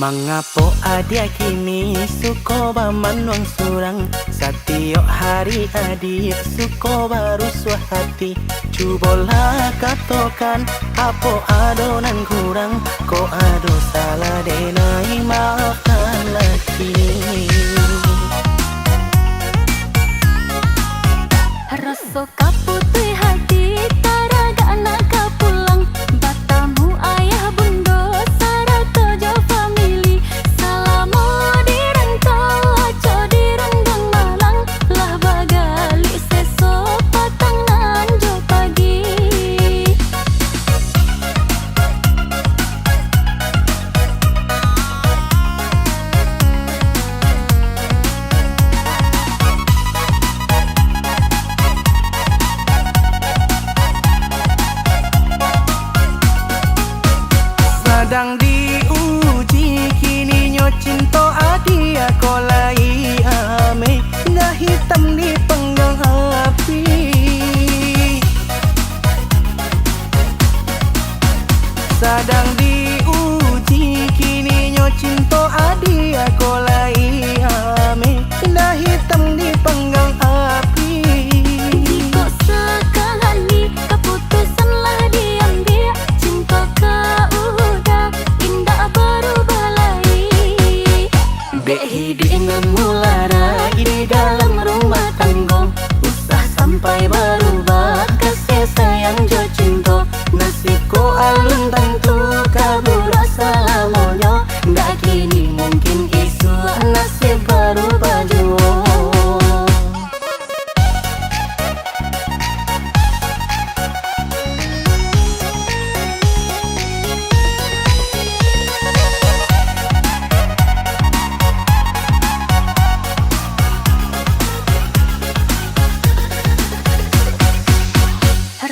Mangapo adia kini suko baman wang surang. Setiap hari adik suko baru hati. Cubolah katakan apa adonan kurang. Ko ado salah denai maafkanlah kini. Rasa kaputui hati taraga anak kapulang. Batamu ayah bunda sarata jauh famili. Salamu dirantau aco direnggang malang. Lah bagali seso patang nanjo pagi. Sedang diuji kini nyo cinta adia kolai ame. Dah hitam di penggang api. Sedang diuji kini nyo cinta adia kolai ame. Dah hitam di penggang api. Jika sekali keputusanlah diambil, cinta kau udah indah berubah lagi. Behi dengan mulara di dalam rumah tangga. Usah sampai berubah kasih sayang jo cinta. Nasibku alun tentu kabur selamanya. Ndak kini mungkin isu nasib berubah jua.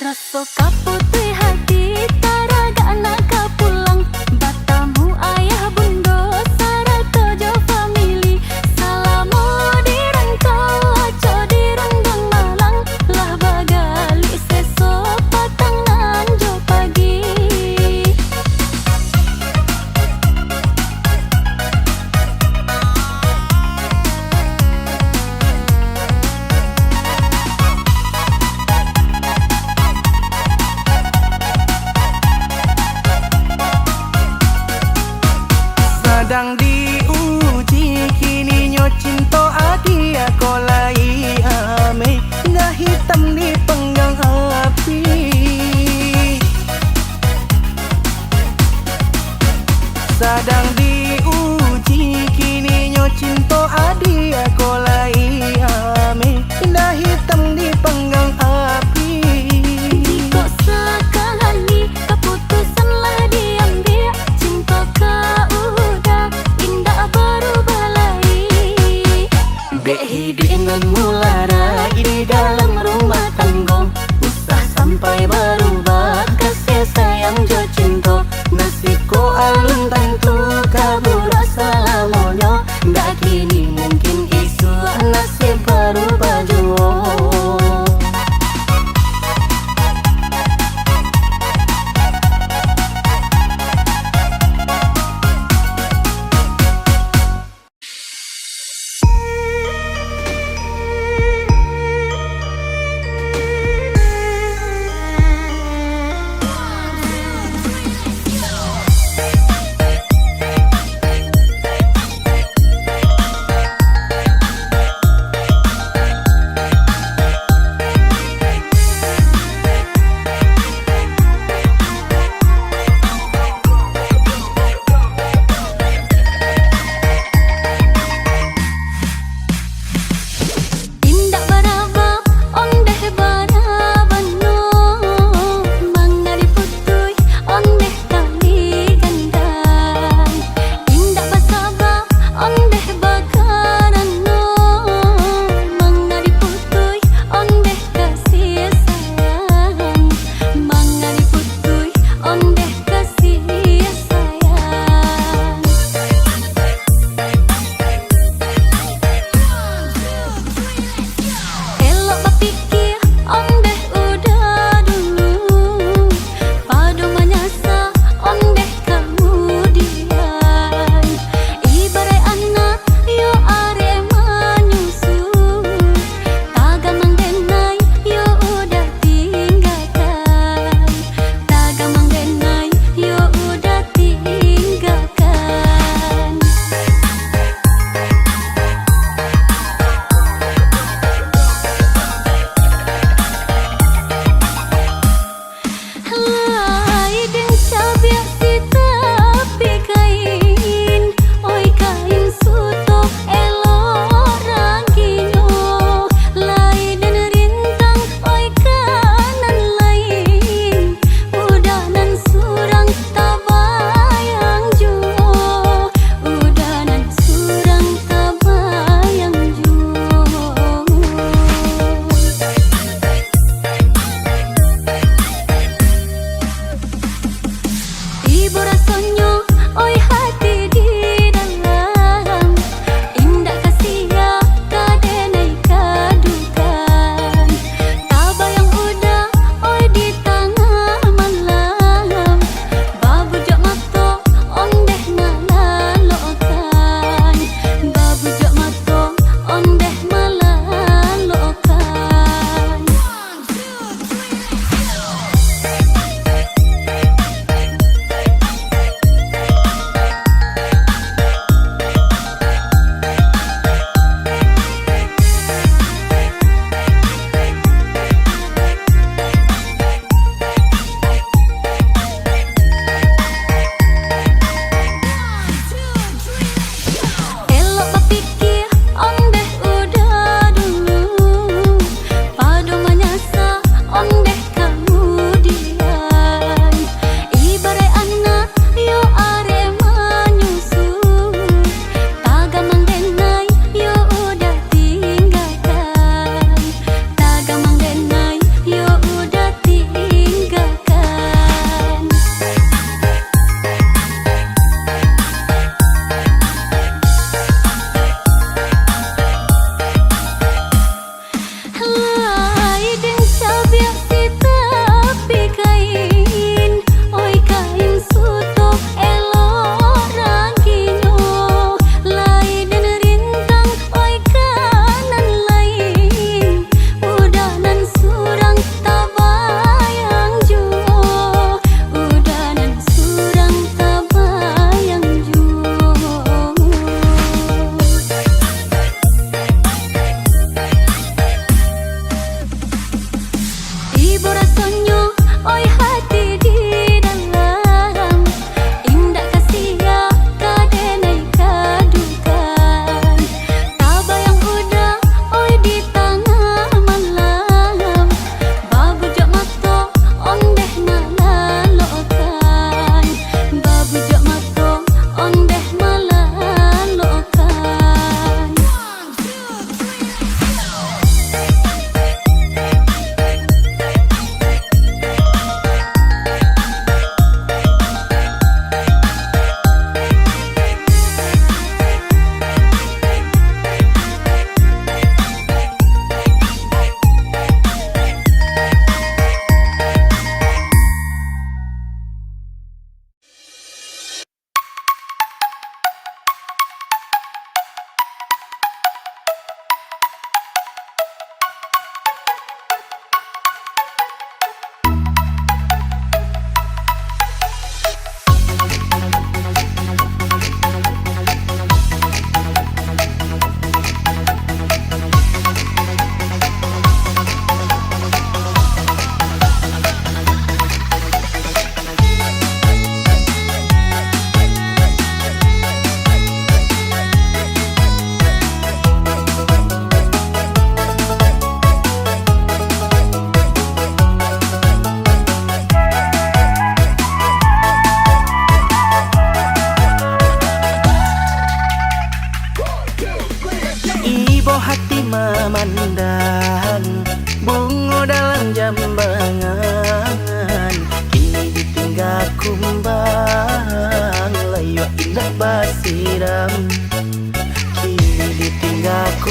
Rasa kaputui hati taraga anak kapulang. Batamu ayah bunda sarata jauh famili. Salamu dirantau aco direnggang malang. Lah bagali seso patang nanjo pagi.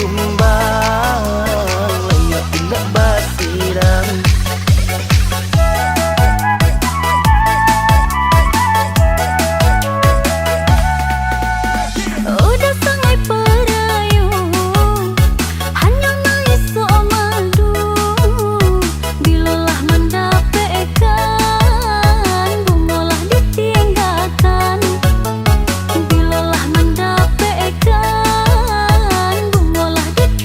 kumbang layak tidak basirang. Udah sangai perayu hanya maiso madu bilolah mendapatkan bungolah ditinggalkan bilolah mendapatkan bungolah ditinggalkan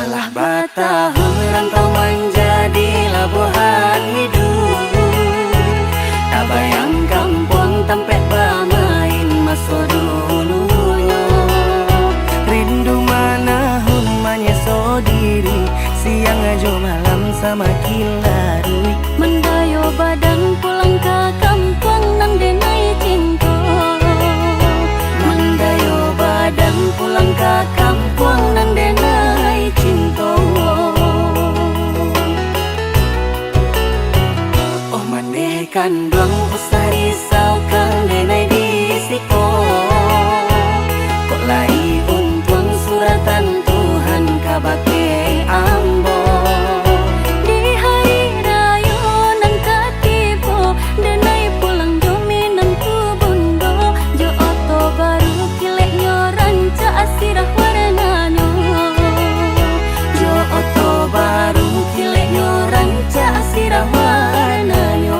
Alah batahun rantau menjadi labuhan hidup. Tak bayang kampung tempat bermain masa dulunya. Rindu manahun menyeso diri, siang ajo malam sama kilarui. Mendayo badan pulang ke kampung nang denai cinta. Mendayo badan pulang ke kampung nang denai cinta. Oh mandekan doang usah risau kang denai disiko. Kok lai untuang suratan Tuhan kabake ambo. Di hari raya nang katipo denai pulang dominan ku bundo. Jo oto baru kileknya ranca asirah warnanya. Jo oto baru kileknya ranca asirah warnanya.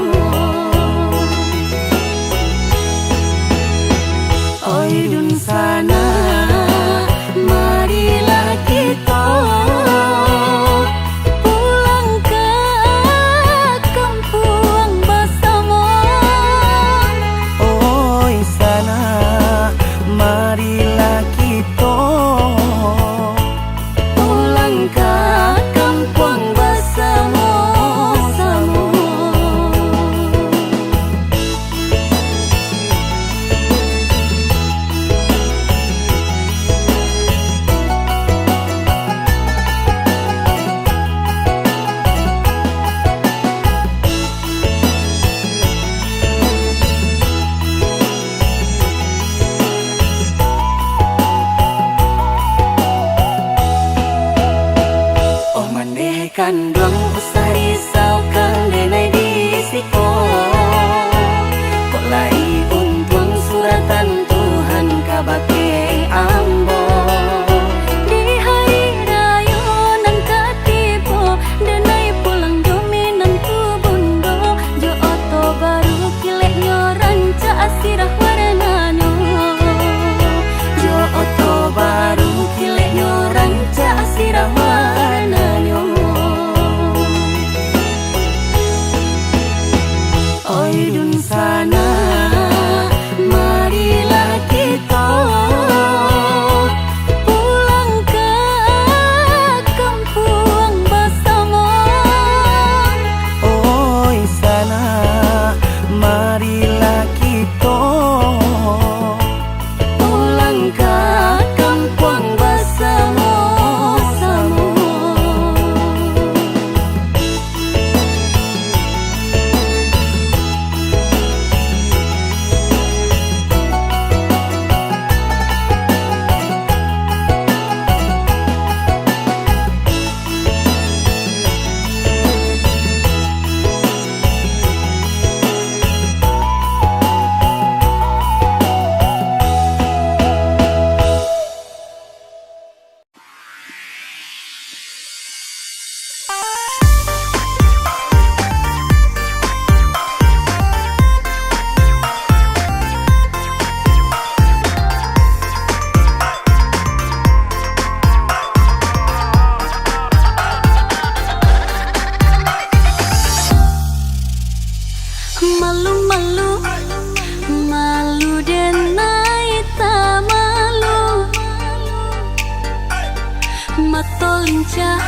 Oi dun sana, marilah kita Pulang ke kampung bersama. oi sana, marilah kita pulang ke kampung bersama-sama. Oh mandekan doang usah risau kang denai disiko. Kok lai untuang suratan Tuhan kabake ambo. Di hari raya nang katipo denai pulang dominan ku bundo. Jo oto baru kileknya ranca asirah warnanya. Jo oto baru kileknya ranca asirah warnanya. Oi dun sana, marilah kita Pulang ke kampung bersama. oi sana, marilah kita pulang ke kampung bersama-sama. Malu-malu, malu denai tak malu. Mato lincah,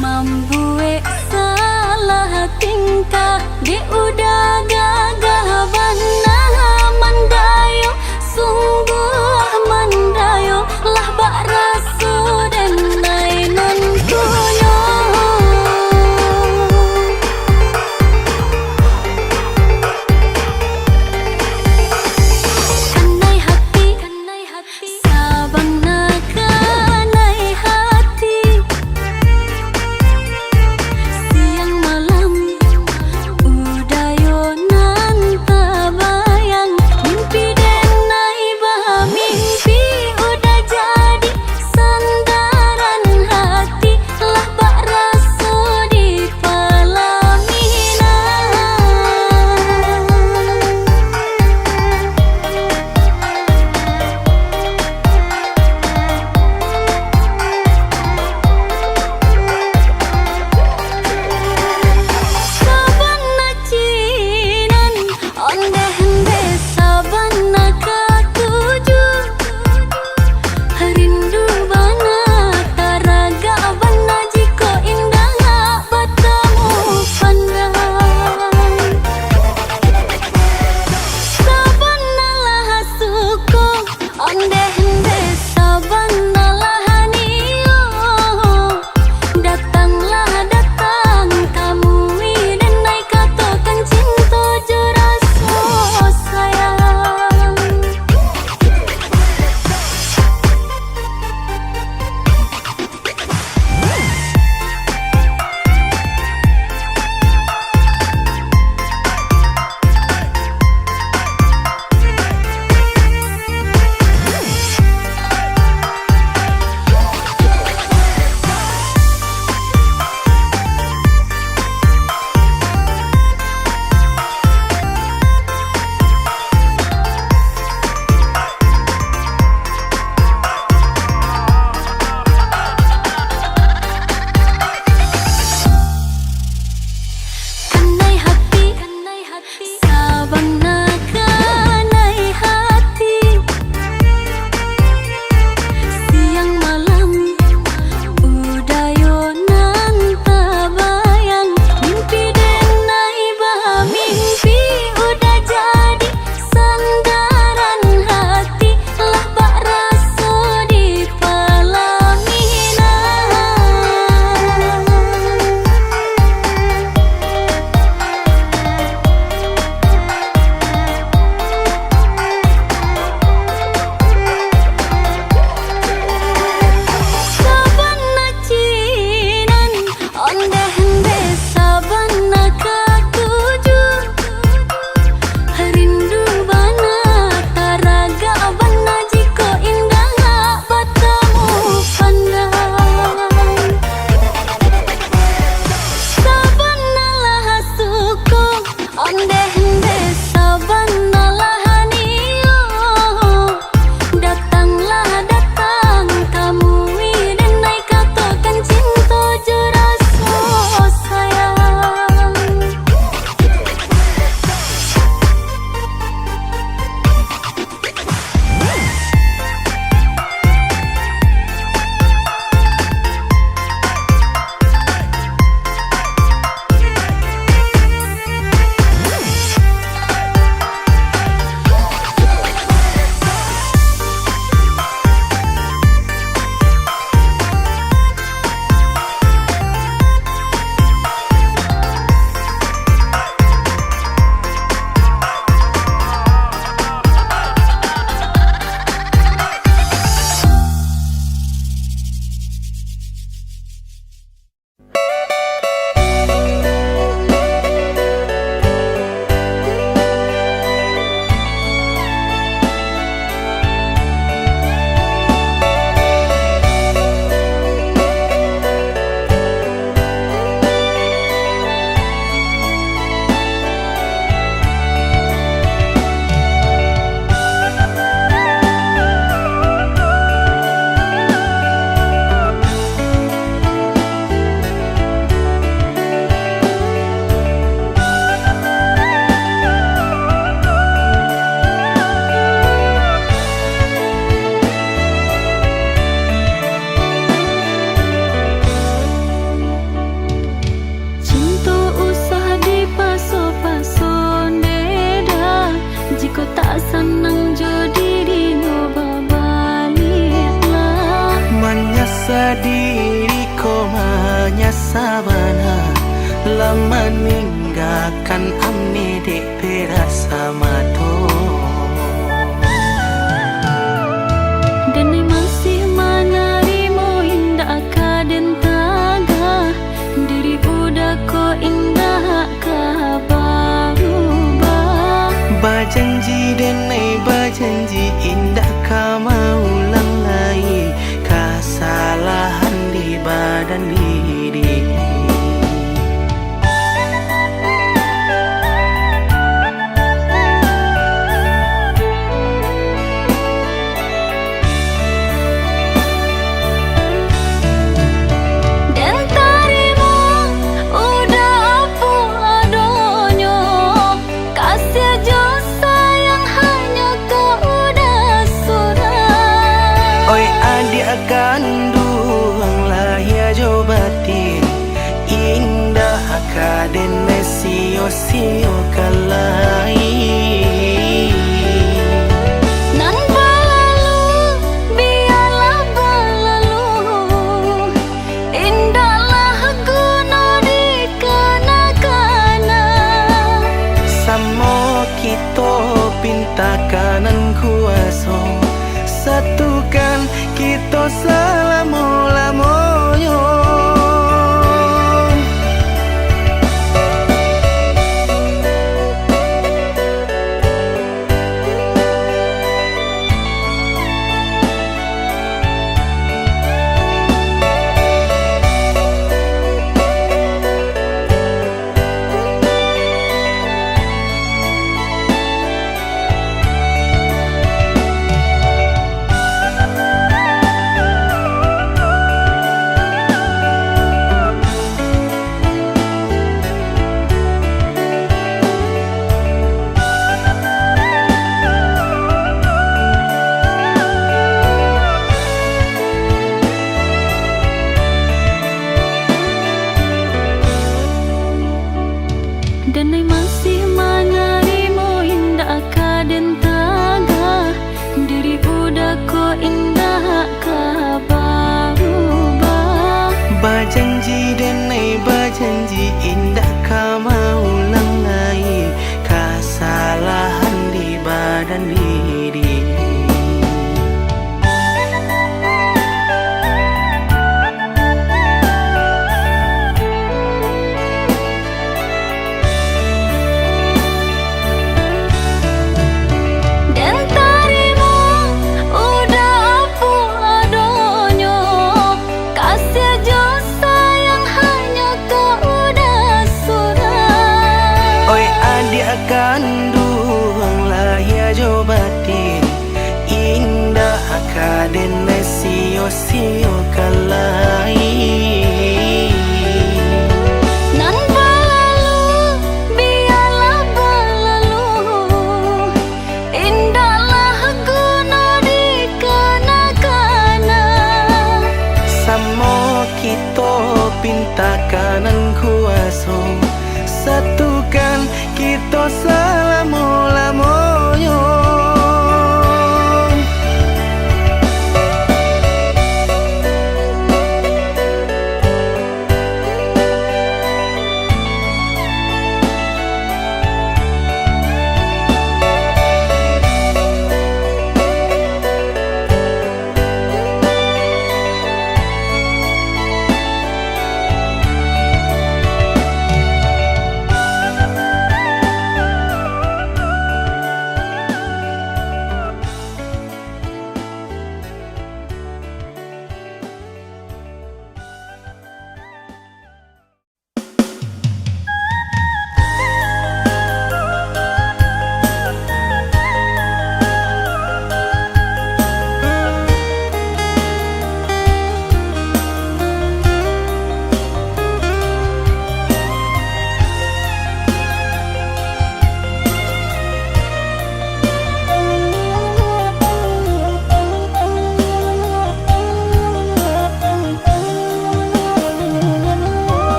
mambuek salah tingkah. Dia udah gagah banah mandayo, sungguh mandayo. Lah bak rasu denai nantuyo. Kanai hati, sabang nak kanai hati. Siang malam udayo nan tabayang. Mimpi denai bah mimpi udah jadi diriku menyasabana lama meninggalkan amni di perasa mato. Dan masih menarimu indah kaden taga diri udah ko indah kabarubah. Bajanji denai bajanji indah kama ulang lagi kesalahan di badan diri. Kaden sio kalai nan balalu biarlah balalu indahlah guna di kana-kana samo kita pinta kanan kuaso satukan kita selamo-lamoyo. Dan masih menarimu indah kaden taga diri udah ko indah kabarubah. Bajanji denai bajanji indah kama ulang lagi kesalahan di badan diri. Kaden sio kalai nan balalu biarlah balalu indahlah guna di kana-kana samo kita pinta kanan kuaso satukan kita selamo-lamoyo.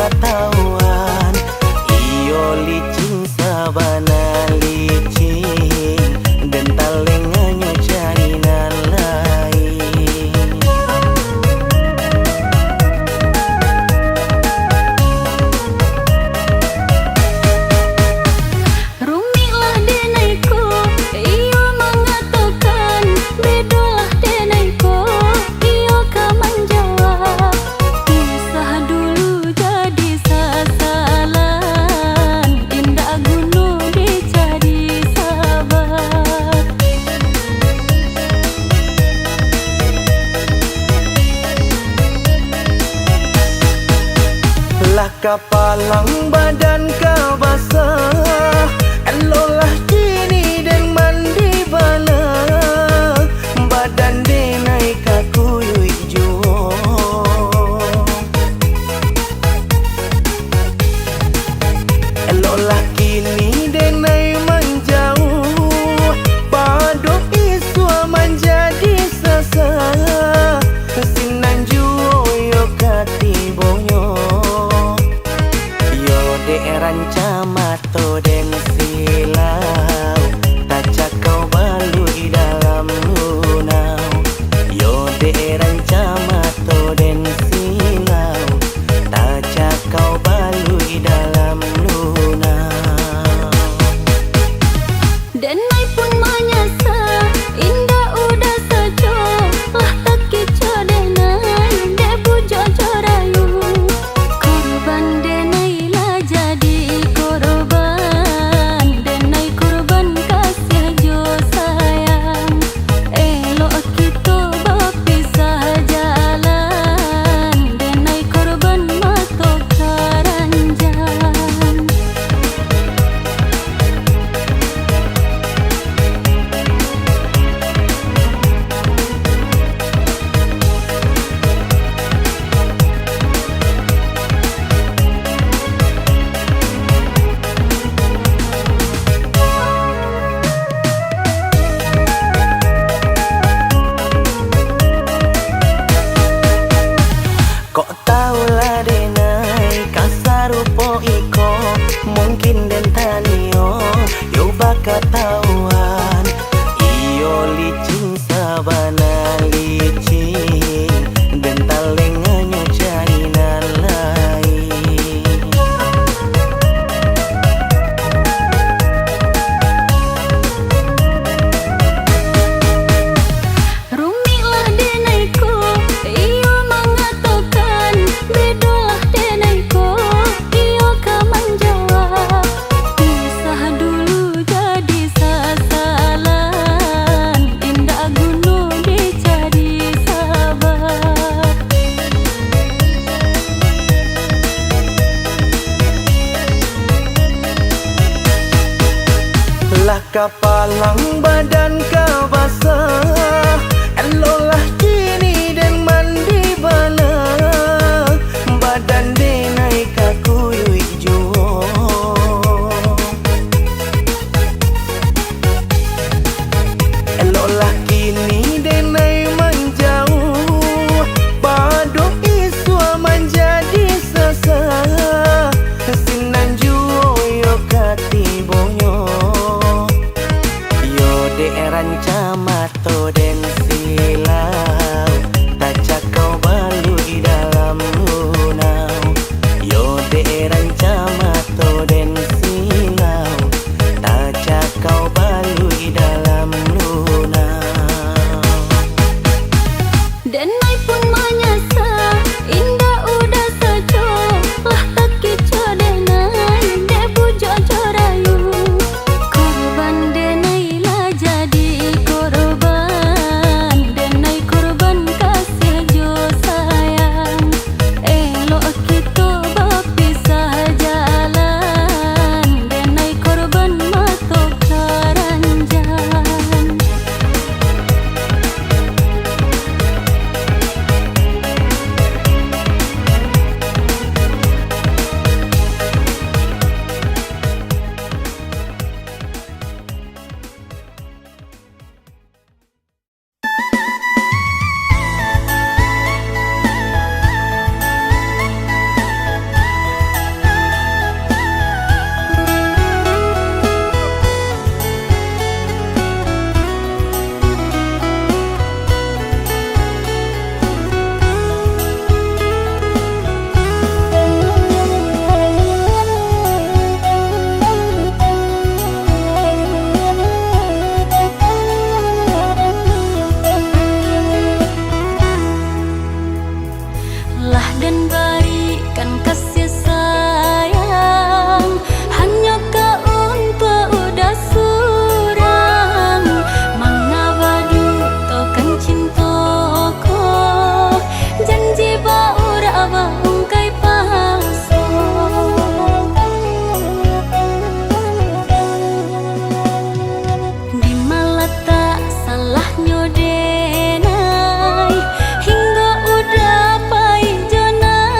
katahuan iyo licin sabana licin dan talenganyo jalinan lain. Rumilah denaiku, iyo mengatakan bedolah denaiku, iyo kan menjawab kisah dulu jadi sasalan, indah gunung dicari sahabat. Lah kapalang badan kau basah, elolah kini dan mandi bala, badan denai kakuyui juo. Elolah kini denai menjauh, padok iswa menjadi sasa, sinan juo yo katibonyo. Yo de rancamato den silau, taca kau balu di dalam lunau. Yo de rancamato den silau, taca kau balu di dalam lunau. Denai pun menyasa, indah udah saja, lah tak kica denai, de bujo jorayu. Korban denai lah jadi korban, denai korban kasih jo sayang. Elok kita berpisah jalan, denai korban mato karanjang. Kok tahulah denai kasar rupo iko, mungkin den tanio yo baka tahuan iyo licin sabana licin dan talenganyo jalinan lain. Rumilah denaiku, iyo mengatakan bedolah denaiku, iyo kan menjawab kisah dulu jadi sasalan, indah gunung dicari sahabat. Lah kapalang badan kau basah, elolah kini dan mandi bala, badan denai kakuyui juo. Elolah kini denai menjauh, padok iswa menjadi sasa, sinan juo yo katibonyo. Yo de rancamato den dan berikan kasih sayang hanya kau untuk udah surang mangabadu tokan cintoko janji baura bangkai palsu di malata salah nyodenai hingga udah pai jonai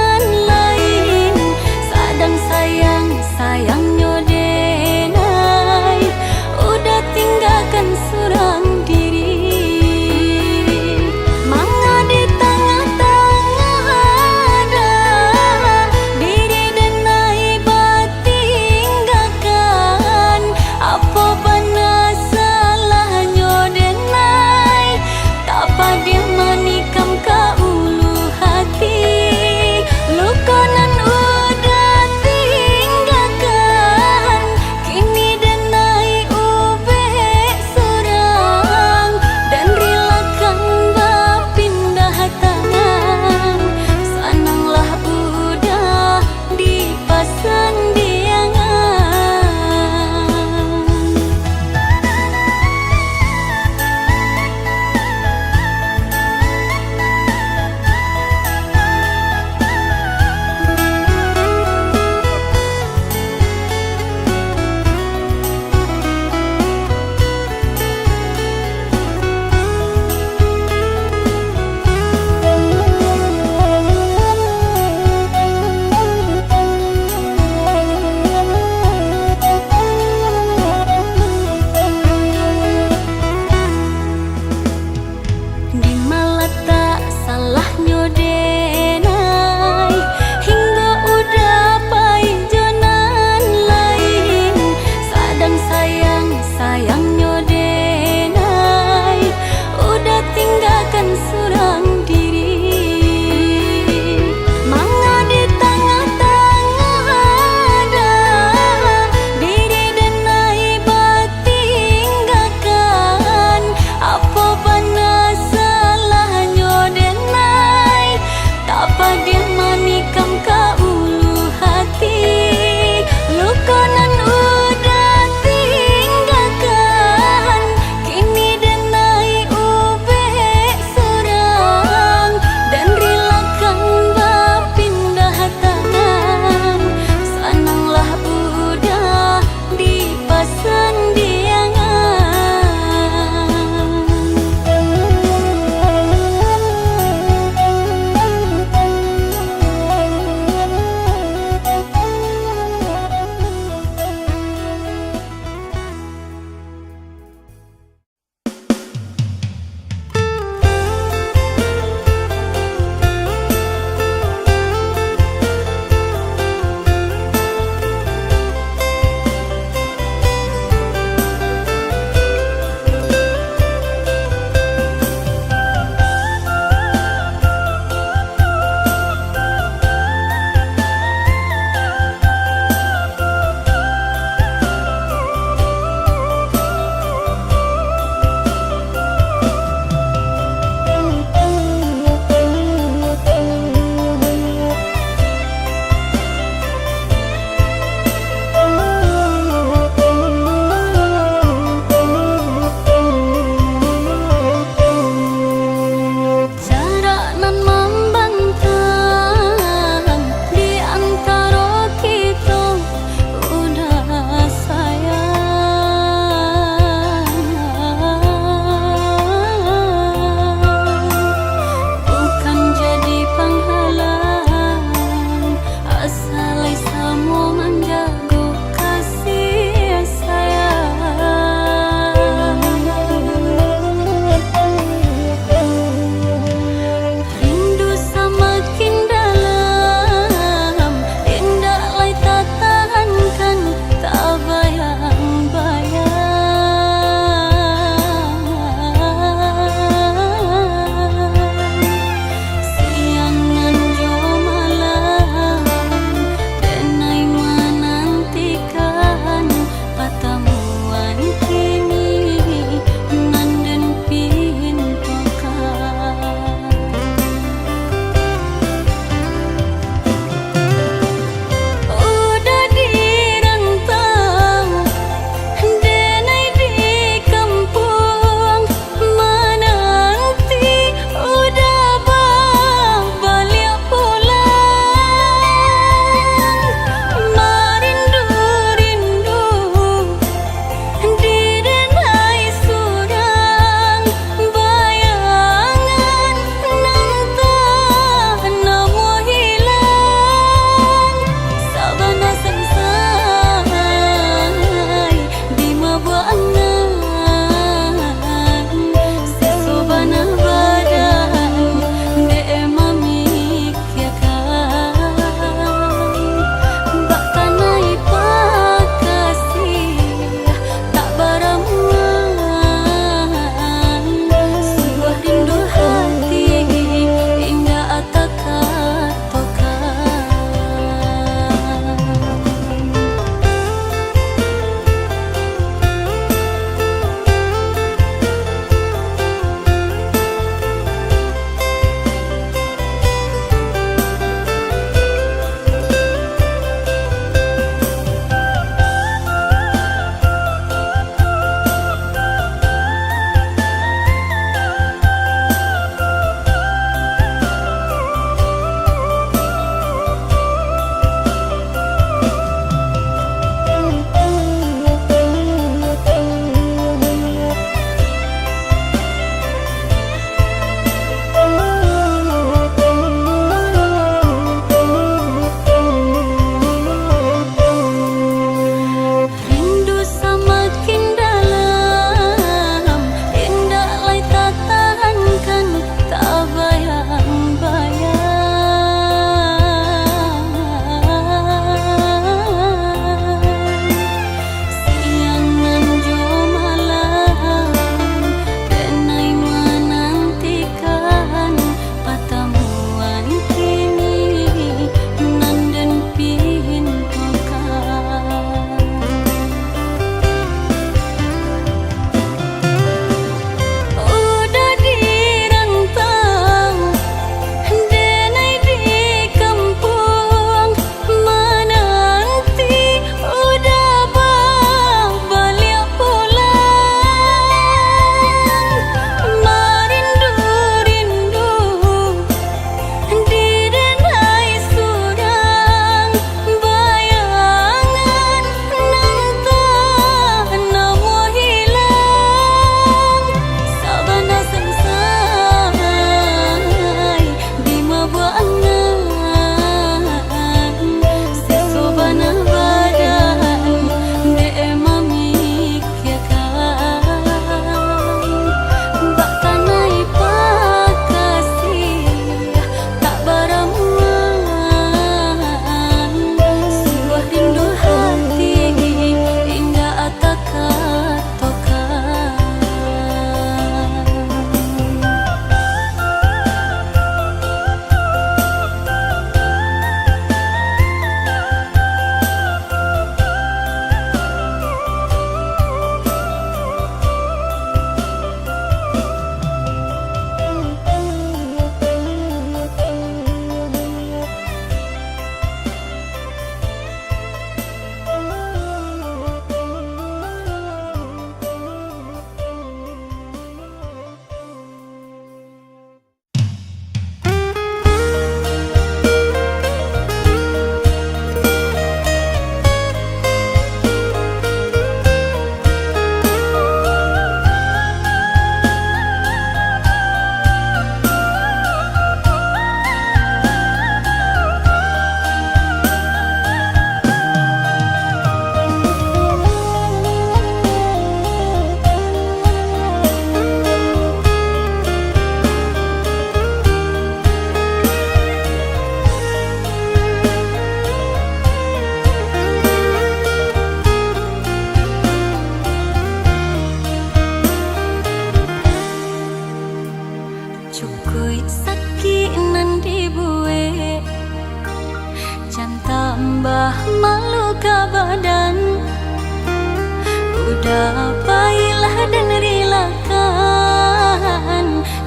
Udah baiklah dan relakan,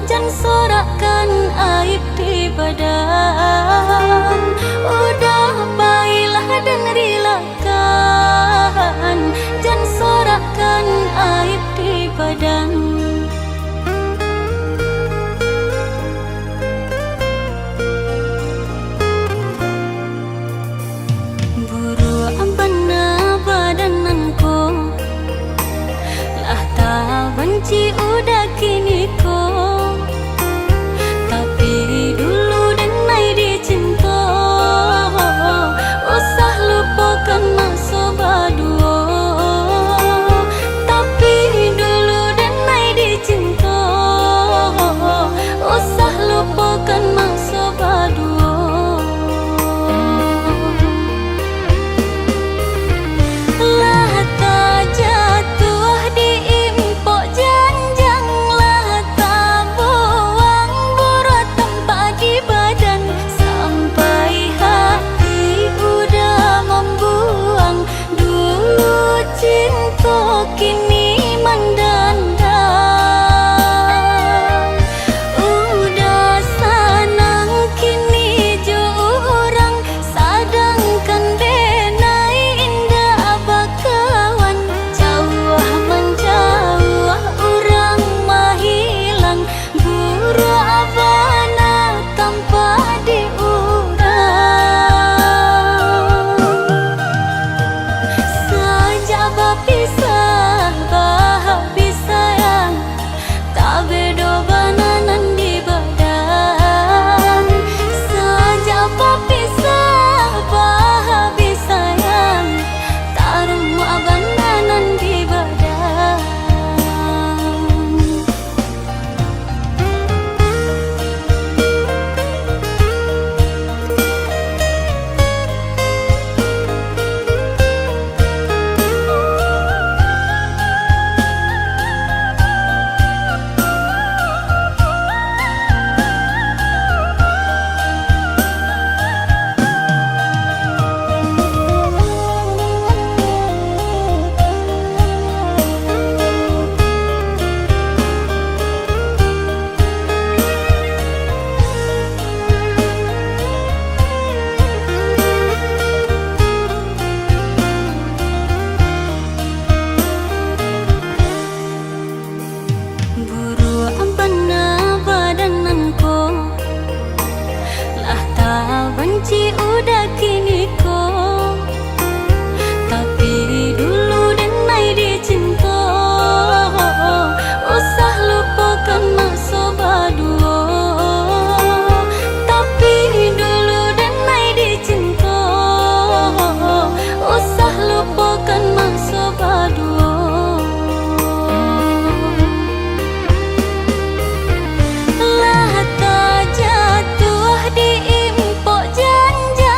jangan sorakkan aib di badan. Udah baiklah dan relakan, jangan sorakkan aib di badan. Buru ambana badananku, lah tak benci udah kini ko, tapi dulu dan nai dicinta, usah lupakan masa baduo. Tapi dulu dan nai dicinta, usah lupakan masa baduo. Kini mendandang, udah senang kini jurang, sedangkan benai indah bakawan. Jauh menjauh orang menghilang, buru abana tanpa diurang. Sejak berpisah benci udah kini ko, tapi dulu dan nai dicinta, usah lupakan masa baduo. Tapi dulu dan nai dicinta, usah lupakan masa baduo. Lah tak jatuh di janji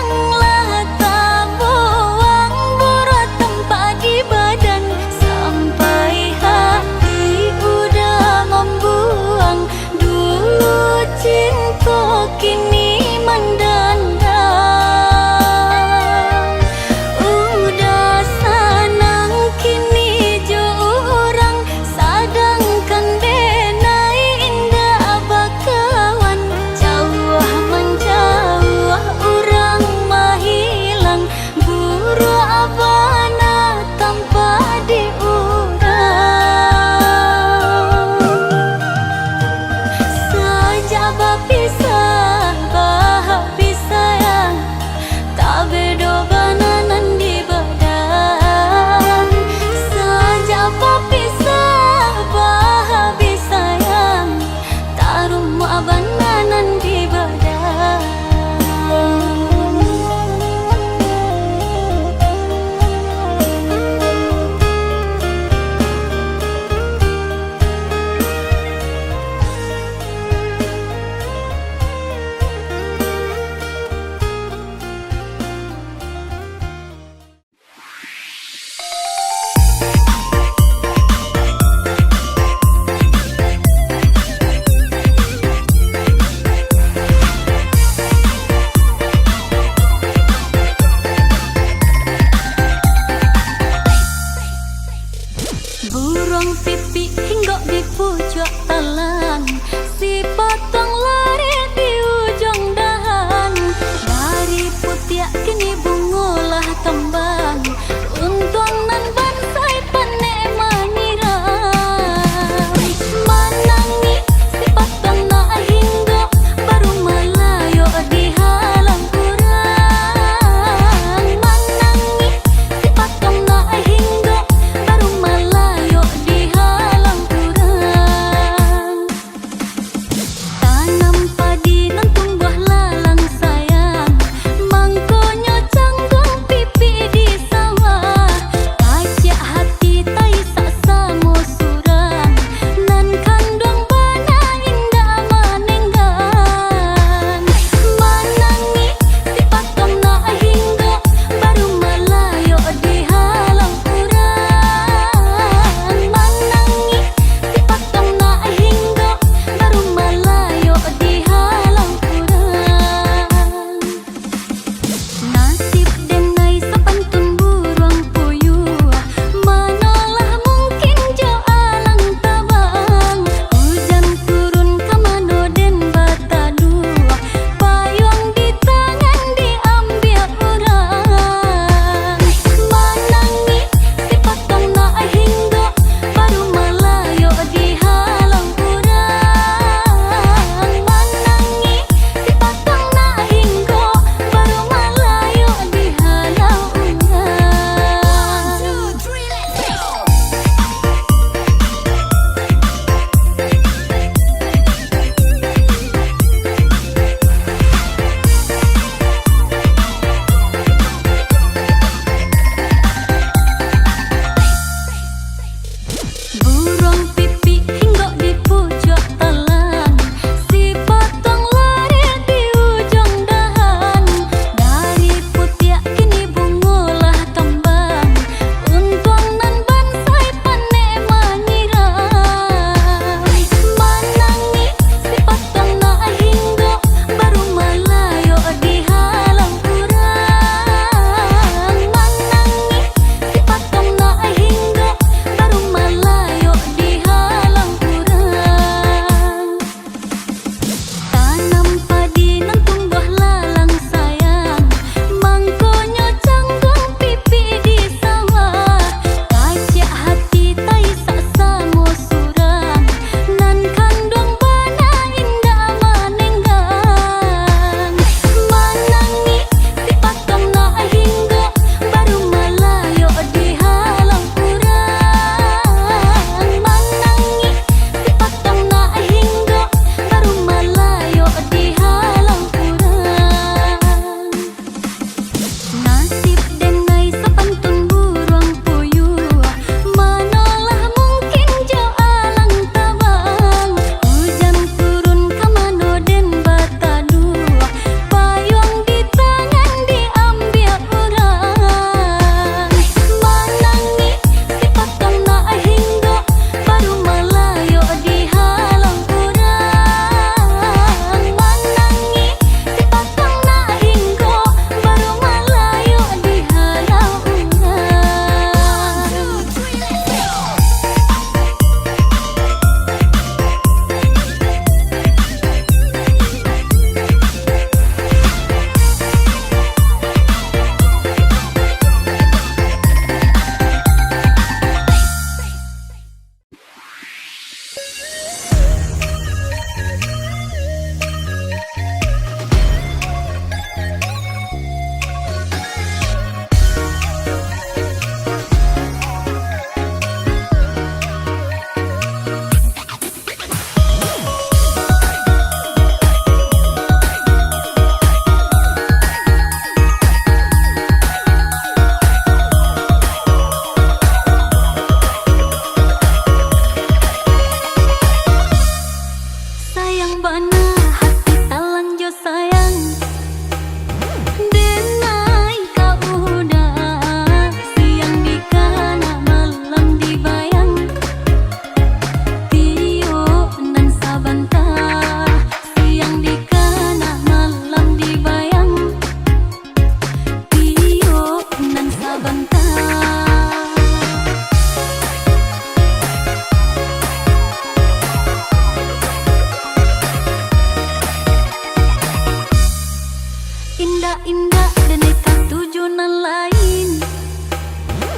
Indah-indah dan nekat tujuan lain.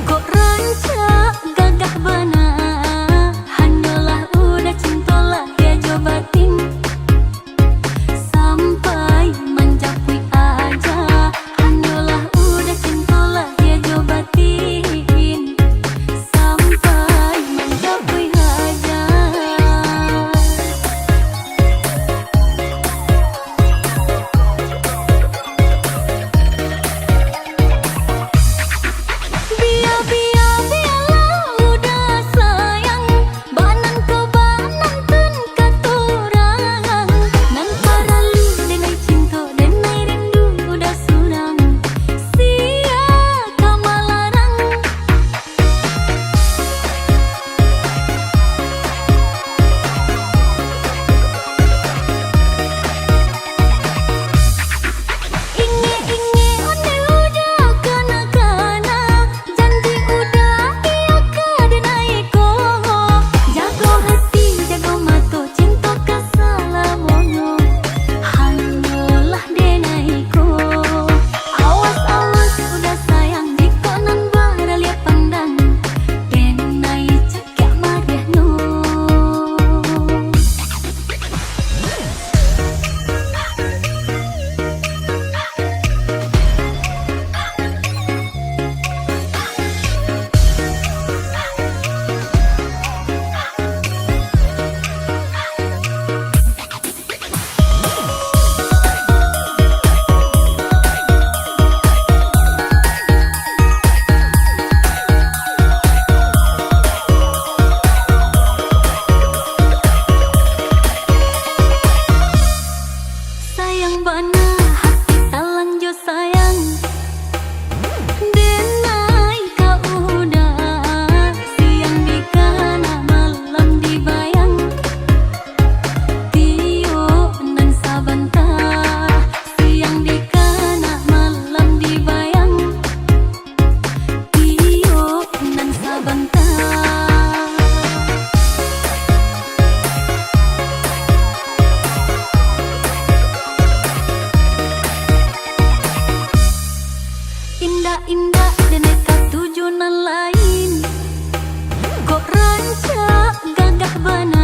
Kok rancak gagah bana, hanyalah udah cintalah ya jobatin. Sampai menjapui aja, hanyalah udah cintalah ya jobatin. Sampai menjapui aja. Indah-indah dan nekat tujuan lain. Kok rancak gagah bana,